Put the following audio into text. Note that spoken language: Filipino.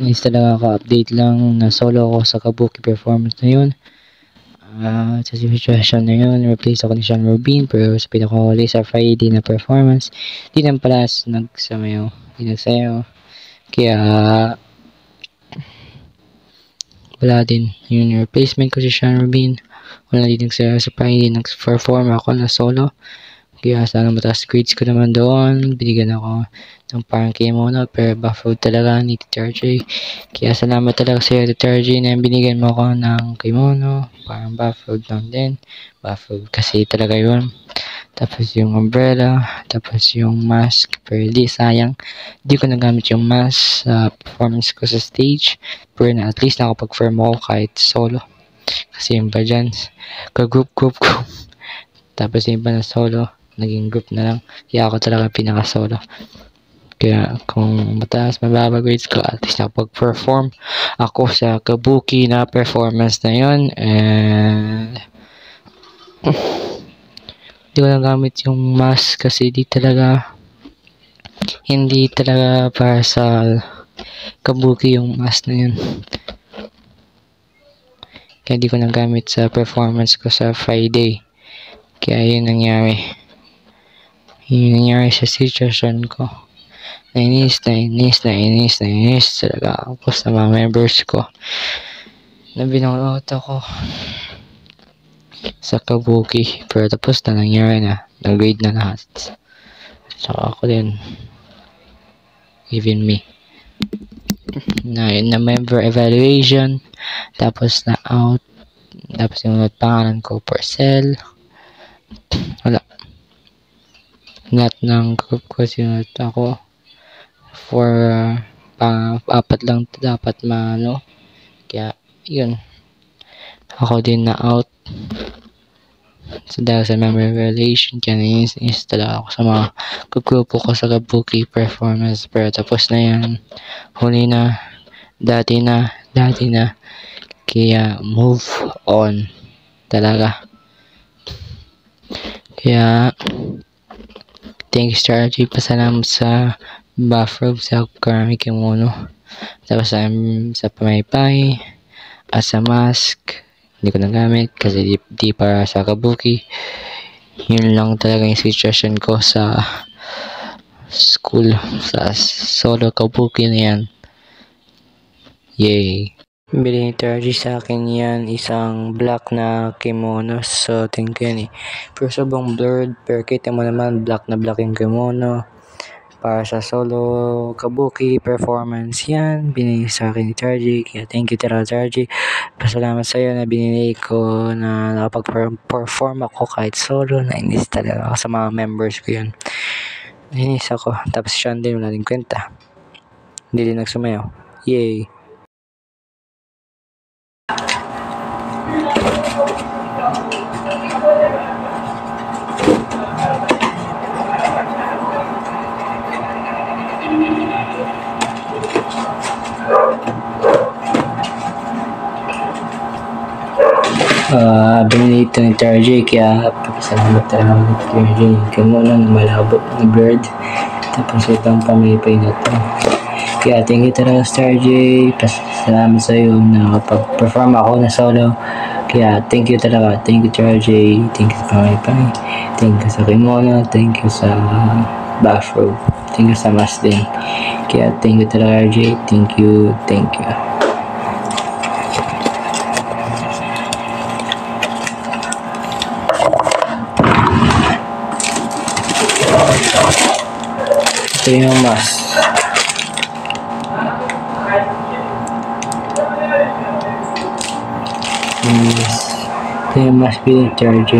Nais talaga ka-update lang na solo ako sa Kabuki performance na yun. Sa situation na yun, replace ako ni Sean Rubin, pero sa pinakahuli sa Friday na performance, di naman pala nagsayaw. Kaya, wala din. Yung replacement ko si Sean Rubin, wala din nagsayaw sa Friday, nag-perform ako na solo. Kaya sana mataas grades ko naman doon. Binigyan ako ng parang kimono, pero baffled talaga ni Teacher J. Kaya salamat talaga sa iyo, Teacher J, na binigyan mo ako ng kimono. Parang baffled lang din. Baffled kasi talaga yun. Tapos yung umbrella, tapos yung mask. Pero di, sayang. Di ko nagamit yung mask sa performance ko sa stage. Pero na at least nakapag-perform ako kahit solo. Kasi yung ba dyan, ka-group. Tapos yung iba na solo, naging group na lang. Kaya ako talaga pinaka-solo. Kaya kung mababa grades ko, at least nakapag-perform ako sa Kabuki na performance na yun. And hindi ko nagamit yung mask kasi hindi talaga para sa Kabuki yung mask na yun. Kaya di ko nagamit sa performance ko sa Friday. Kaya yun nangyari. Yun nangyari sa situation ko. Nainis talaga ako sa mga members ko. Na binangot ako sa Kabuki. Pero tapos na nangyari na. Nag-grade na lahat. Saka ako din. Even me. Na member evaluation. Tapos na out. Tapos yung pangalan ko, Parcel. Wala. Lahat ng group ko sinunod ako. For apat lang dapat Kaya, yun. Ako din na out. So, dahil sa member evaluation, kaya nainis talaga ako sa mga kagrupo ko sa Kabuki performance. Pero tapos na yan. Huli na. Dati na. Kaya, move on. Talaga. Kaya, thank you, Star J. Pasalamat sa bathrobe sa karami kimono. Tapos sa pamaypay at sa mask. Hindi ko nagamit kasi di para sa Kabuki. Yun lang talaga yung situation ko sa school. Sa solo Kabuki na yan. Yay! Bili ni Terji sa akin yan, isang black na kimono. So, thank you yan eh. Pero sobrang blurred, pero kita mo naman black na black yung kimono. Para sa solo Kabuki performance yan, binili sa akin ni Terji. Kaya thank you talaga Terji. Pasalamat sa iyo na binili ko na nakapag-perform ako kahit solo. Nainis talaga ako sa mga members ko yun. Nainis ako. Tapos siya din, wala din kwenta. Hindi din nagsumayaw. Yay! Binili ito ni TRJ, kaya papasalamat talaga ni TRJ. Kamo nang malabo na bird. Tapos itong pamipay na to. Kaya thank you talaga sa TRJ. Pasalamat sa iyo na kapag-perform ako na solo. Kaya thank you talaga. Thank you TRJ. Thank you sa pamipay. Thank you sa kimono. Thank you sa bathrobe. Thank you sa mask din. Kaya thank you talaga TRJ. Thank you. Ito yung mask. Ito yung mask pinag-charge.